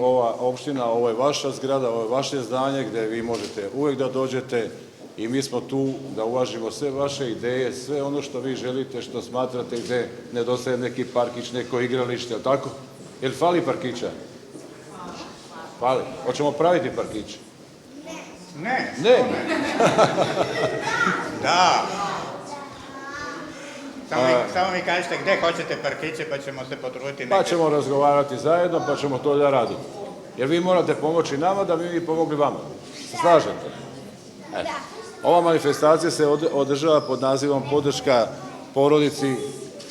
Ova opština, ovo je vaša zgrada, ovo je vaše zdanje gdje vi možete uvijek da dođete i mi smo tu da uvažimo sve vaše ideje, sve ono što vi želite, što smatrate gdje nedostaje neki parkić, neko igralište, jel tako? Jel fali parkića? Fali. Hoćemo praviti parkić? Ne. Ne. Da. Samo mi kažete gdje hoćete parkiće pa ćemo se potruditi. Pa ćemo razgovarati zajedno pa ćemo to da raditi. Jer vi morate pomoći nama da bi mi pomogli vama. Se slažete? Ova manifestacija se održava pod nazivom podrška porodici,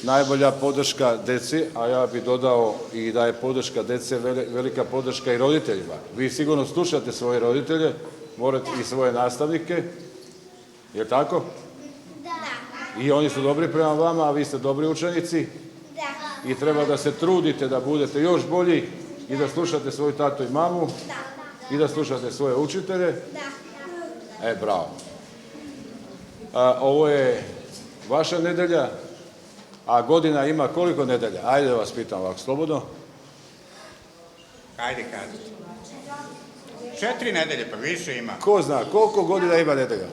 najbolja podrška deci, a ja bih dodao i da je podrška dece velika podrška i roditeljima. Vi sigurno slušate svoje roditelje, morate i svoje nastavnike, je tako? I oni su dobri prema vama, a vi ste dobri učenici. I treba da se trudite da budete još bolji i da slušate svoju tatu i mamu i da slušate svoje učitelje. Bravo. Ovo je vaša nedelja, a godina ima koliko nedelja? Ajde da vas pitam ovako slobodno. Ajde kažete. 4 nedelje, pa više ima. Ko zna, koliko godina ima nedelja?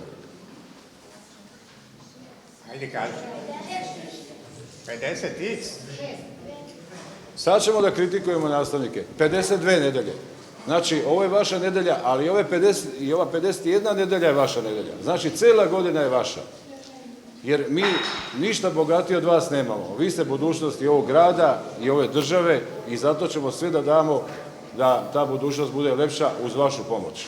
Ajde kažete. 50x. Sad ćemo da kritikujemo nastavnike. 52 nedelje. Znači, ovo je vaša nedelja, ali ova 51 nedelja je vaša nedelja. Znači, cijela godina je vaša. Jer mi ništa bogatije od vas nemamo. Vi ste budućnost i ovog grada i ove države i zato ćemo sve da damo da ta budućnost bude lepša uz vašu pomoć.